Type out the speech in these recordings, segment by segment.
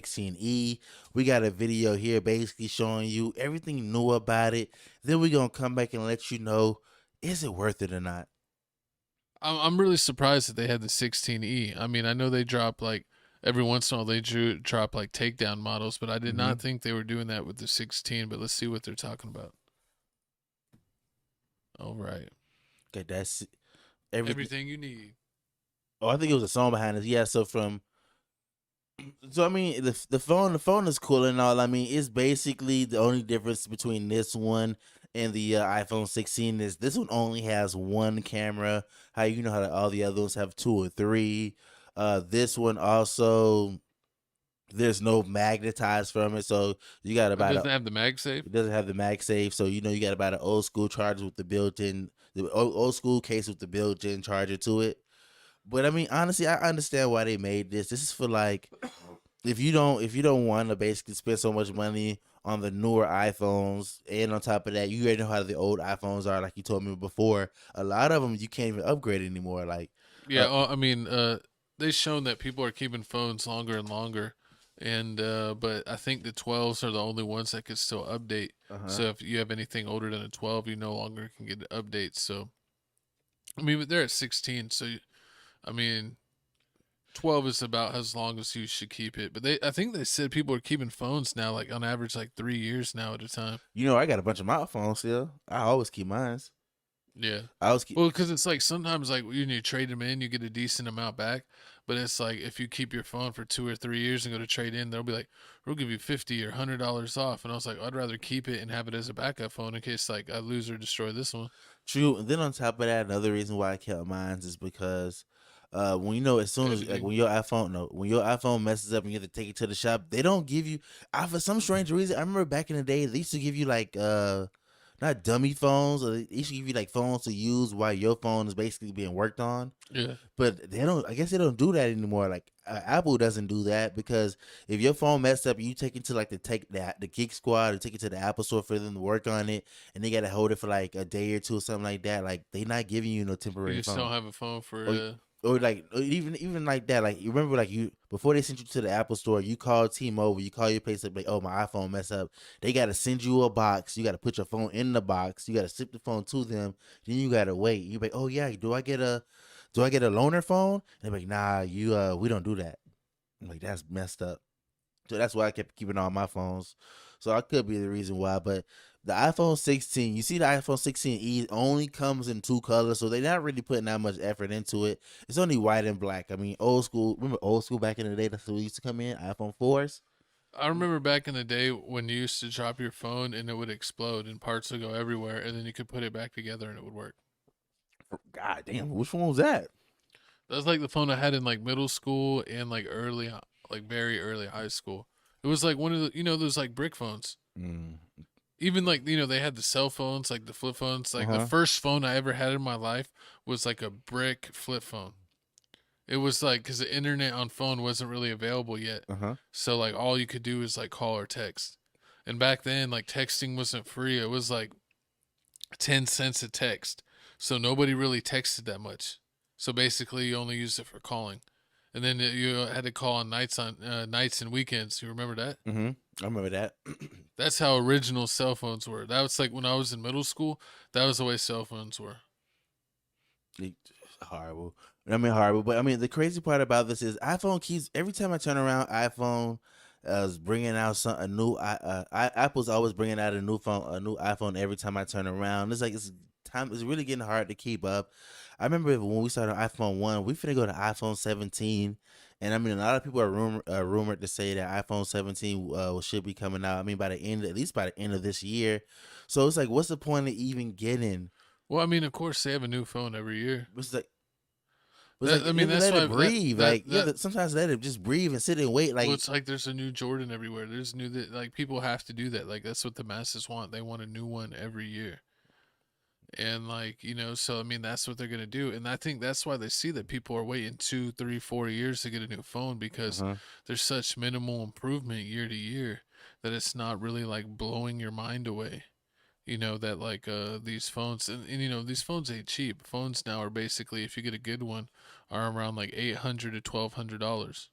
16E. We got a video here basically showing you everything new about it. Then we're going to come back and let you know, is it worth it or not? I'm really surprised that they had the 16E. I mean, I know they drop like every once in a while they drop like takedown models, but I did Mm-hmm. not think they were doing that with the 16. But let's see what they're talking about. All right, Okay, that's everything. everything you need. Oh, I think it was a song behind it. Yeah, so I mean the phone is cool and all. I mean, it's basically the only difference between this one and the iPhone 16 is this one only has one camera. How you know how all the other ones have two or three. This one also there's no magnetized from it, so you got It about a doesn't have the MagSafe. it doesn't have the MagSafe, so you got about an old school charger with the old school case with the built-in charger to it. But I mean, honestly, I understand why they made this. This is for like if you don't want to basically spend so much money on the newer iPhones, and on top of that, you already know how the old iPhones are. Like you told me before, a lot of them you can't even upgrade anymore. Like, Yeah, uh, I mean, they've shown that people are keeping phones longer and longer, and but I think the 12s are the only ones that could still update. huh. So if you have anything older than a 12, you no longer can get updates. So I mean, but they're at 16, so I mean, 12 is about as long as you should keep it. But I think they said people are keeping phones now, like on average, like 3 years now at a time. I got a bunch of my phones still. I always keep mines. Yeah. I always keep. Well, because it's like sometimes like when you trade them in, you get a decent amount back. But it's like if you keep your phone for 2 or 3 years and go to trade in, they'll be like, "We'll give you $50 or $100 off." And I was like, I'd rather keep it and have it as a backup phone in case like I lose or destroy this one. True, and then on top of that, another reason why I kept mine is because when as soon as like Editing. when your iPhone messes up and you have to take it to the shop, they don't give you. I for some strange reason, I remember back in the day they used to give you like not dummy phones, or they used to give you like phones to use while your phone is basically being worked on. Yeah. But they don't. I guess they don't do that anymore. Like Apple doesn't do that because if your phone messed up, you take it to like the Geek Squad or take it to the Apple Store for them to work on it, and they gotta hold it for like a day or two or something like that. Like they not giving you no You temporary just phone, don't have a phone for or or like or even like that. Like you remember like you before they sent you to the Apple Store, you call T-Mobile, you call your place up like, oh my iPhone messed up. They gotta send you a box. You gotta put your phone in the box. You gotta ship the phone to them. Then you gotta wait. You be like, oh yeah, do I get a loaner phone? And they're like, nah, we don't do that. I'm like, that's messed up. So that's why I kept keeping all my phones. So I could be the reason why. But the iPhone 16, you see the iPhone 16e only comes in two colors, so they're not really putting that much effort into it. It's only white and black. I mean, old school. Remember old school back in the day? That's what used to come in iPhone 4s. I remember back in the day when you used to drop your phone and it would explode and parts would go everywhere, and then you could put it back together and it would work. God damn, which one was that? That was like the phone I had in like middle school and like like very early high school. It was like one of the those like brick phones. Mm. Even like they had the cell phones, like the flip phones. Uh Like the huh. first phone I ever had in my life was like a brick flip phone. It was like because the internet on phone wasn't really available yet, Uh huh. so like all you could do is like call or text. And back then, like texting wasn't free. It was like 10 cents a text, so nobody really texted that much. So basically, you only used it for calling, and then you had to call on nights and weekends. You remember that? Mm-hmm. I remember that. That's how original cell phones were. That was like when I was in middle school. That was the way cell phones were. It- horrible. I mean horrible, but I mean the crazy part about this is iPhone keeps every time I turn around, iPhone is bringing out a new. Apple's always bringing out a new iPhone every time I turn around. It's like it's time. It's really getting hard to keep up. I remember when we started iPhone 1, we finna go to iPhone 17, and I mean a lot of people are rumored to say that iPhone 17 should be coming out. I mean at least by the end of this year. So it's like, what's the point of even getting? Well, I mean, of course, they have a new phone every year. It's like But it's That like I you mean, have to that's let why it breathe. Like you have that to sometimes let it just breathe and sit and wait. well, Like it's like there's a new Jordan everywhere. There's new that like people have to do that. Like that's what the masses want. They want a new one every year. And like so I mean that's what they're gonna do, and I think that's why they see that people are waiting 2, 3, 4 years to get a new phone because uh-huh. there's such minimal improvement year to year that it's not really like blowing your mind away. That like these phones and these phones ain't cheap. Phones now are basically if you get a good one are around like $800 to $1,200.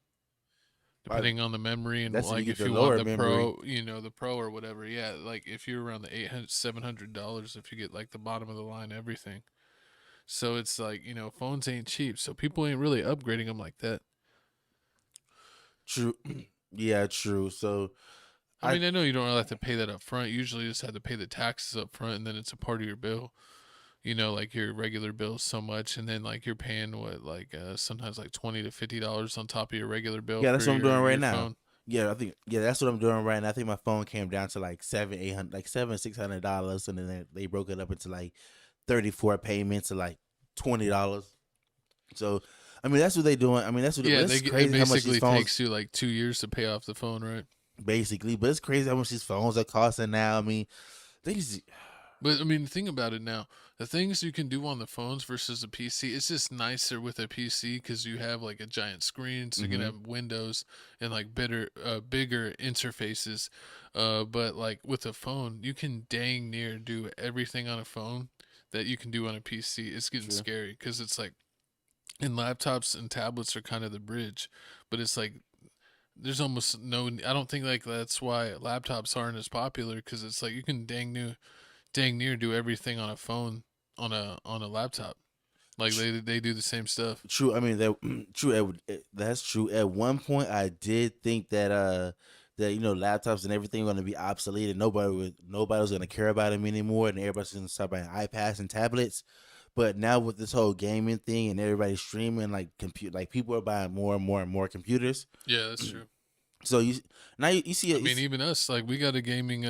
depending on the memory and That's if you like get if the you want lower the memory. pro, the pro or whatever. Yeah, like if you're around the 800 $700 if you get like the bottom of the line everything. So it's like, phones ain't cheap. So people ain't really upgrading them like that. True. Yeah, true. So I I mean, I know you don't really have to pay that up front. Usually you just have to pay the taxes up front and then it's a part of your bill. Like your regular bill so much and then like you're paying what like sometimes like $20 to $50 on top of your regular bill yeah, for that's what I'm your doing right your now. phone. Yeah, I think that's what I'm doing right now. I think my phone came down to like seven, 800, like $600, and then they broke it up into like 34 payments of like $20. So, I mean, that's what they doing. I mean, that's what. But Yeah, it's it crazy how much these basically phones takes you like 2 years to pay off the phone, right? basically. But it's crazy how much these phones are costing now. I mean, they just But I mean, think about it now. The things you can do on the phones versus a PC, it's just nicer with a PC because you have like a giant screen, so you can hmm have windows and like bigger interfaces. But like with a phone, you can dang near do everything on a phone that you can do on a PC. It's getting true. scary because it's like, and laptops and tablets are kind of the bridge, but it's like there's almost no. I don't think like that's why laptops aren't as popular because it's like you can dang near do everything on a phone on a laptop. Like they do the same stuff. True. I mean that true. That's true. At one point, I did think that that laptops and everything were going to be obsolete and nobody was going to care about them anymore, and everybody's going to start buying iPads and tablets. But now with this whole gaming thing and everybody streaming, like compute, like people are buying more and more and more computers. Yeah, that's true. So you see I it. mean, even us, like we got a gaming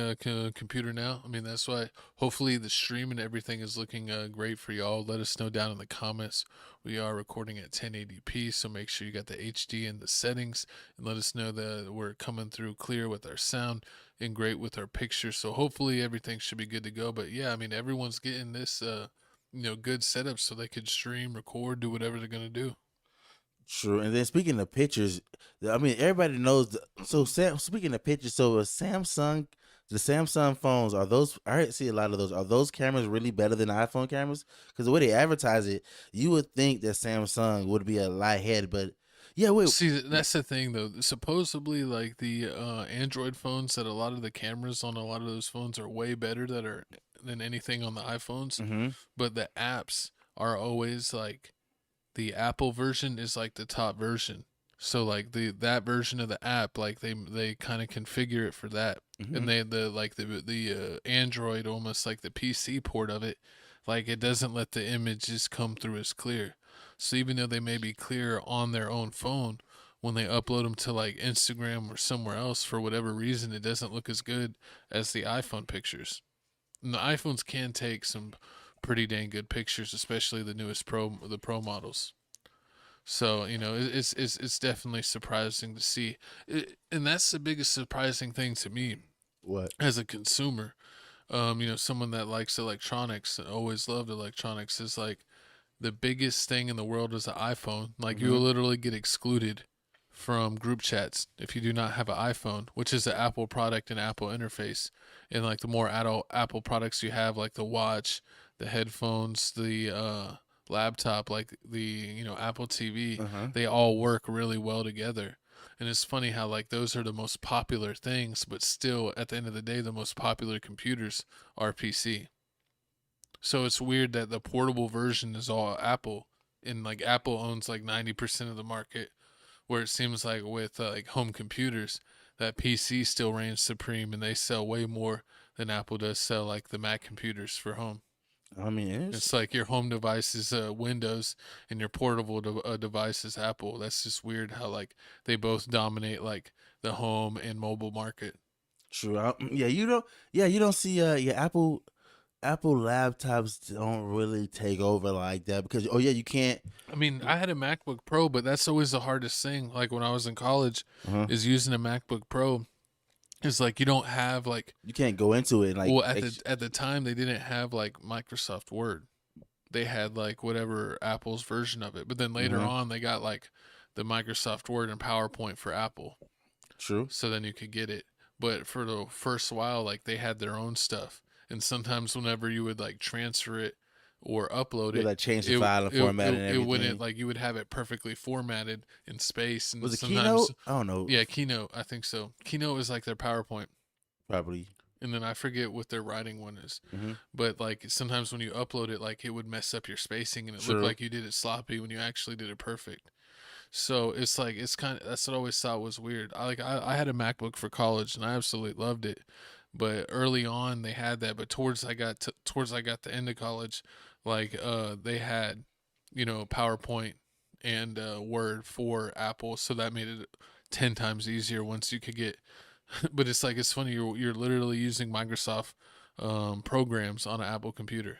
computer now. I mean, that's why hopefully the stream and everything is looking great for y'all. Let us know down in the comments. We are recording at 1080p, so make sure you got the HD in the settings, and let us know that we're coming through clear with our sound and great with our pictures. So hopefully everything should be good to go. But yeah, I mean, everyone's getting this, good setup so they could stream, record, do whatever they're gonna do. True. And then speaking of pictures, I mean everybody knows. So speaking of pictures, so the Samsung phones are those? I see a lot of those. Are those cameras really better than iPhone cameras? Because the way they advertise it, you would think that Samsung would be a lot ahead. But yeah, wait. See, that's the thing though. Supposedly, like the Android phones, that a lot of the cameras on a lot of those phones are way better than anything on the iPhones. Mm-hmm. But the apps are always like the Apple version is like the top version. So like that version of the app, like they kind of configure it for that, Mm-hmm. and the Android almost like the PC port of it, like it doesn't let the images come through as clear. So even though they may be clear on their own phone, when they upload them to like Instagram or somewhere else for whatever reason, it doesn't look as good as the iPhone pictures. And the iPhones can take some pretty dang good pictures, especially the Pro models. So it's definitely surprising to see, and that's the biggest surprising thing to me What? as a consumer. Someone that likes electronics and always loved electronics is like the biggest thing in the world is an iPhone. Like you Mm-hmm. will literally get excluded from group chats if you do not have an iPhone, which is an Apple product and Apple interface. And like the more adult Apple products you have, like the watch, the headphones, the laptop, like the Apple TV, Uh huh. they all work really well together. And it's funny how like those are the most popular things, but still at the end of the day, the most popular computers are PC. So it's weird that the portable version is all Apple, and like Apple owns like 90% of the market, where it seems like with like home computers, that PC still reigns supreme, and they sell way more than Apple does sell like the Mac computers for home. I mean, It's like your home device is Windows and your portable device is Apple. That's just weird how like they both dominate like the home and mobile market. true. Yeah, you don't. Yeah, you don't see. Yeah, Apple laptops don't really take over like that because oh yeah, you can't. I mean, I had a MacBook Pro, but that's always the hardest thing. Like when I was in college, Uh-huh. is using a MacBook Pro. Is like you don't have like, You can't go into it like well, at the time they didn't have like Microsoft Word. They had like whatever Apple's version of it. But then later uh-huh. on they got like the Microsoft Word and PowerPoint for Apple. True. So then you could get it. But for the first while, like they had their own stuff. And sometimes whenever you would like transfer it or upload You it, like change the file and format and it wouldn't, everything. like, you would have it perfectly formatted in space, and Was it sometimes, Keynote? I don't know. yeah, Keynote, I think so. Keynote is like their PowerPoint, Probably. and then I forget what their writing one is. Hmm. But like sometimes when you upload it, like it would mess up your spacing, and it looked True. like you did it sloppy when you actually did it perfect. So it's like, it's kind of, that's what I always thought was weird. I had a MacBook for college and I absolutely loved it, but early on they had that. But towards I got the end of college, like they had, PowerPoint and Word for Apple, so that made it 10 times easier once you could get. But it's like, it's funny, you're literally using Microsoft programs on an Apple computer,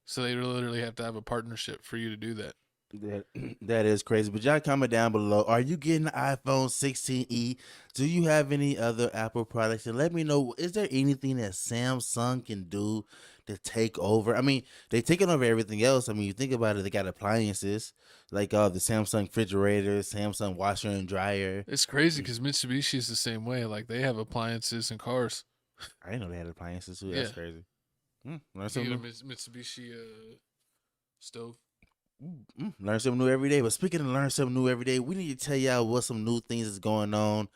so they literally have to have a partnership for you to do that. That that is crazy. But y'all comment down below. Are you getting the iPhone 16e? Do you have any other Apple products? And let me know. Is there anything that Samsung can do to take over? I mean, they taking over everything else. I mean, you think about it. They got appliances like the Samsung refrigerator, Samsung washer and dryer. It's crazy because Mitsubishi is the same way. Like they have appliances and cars. I didn't know they had appliances too. That's Yeah, crazy. Learn you something get a new. Mitsubishi stove. Learn something new every day. But speaking of learn something new every day, we need to tell y'all what some new things is going on.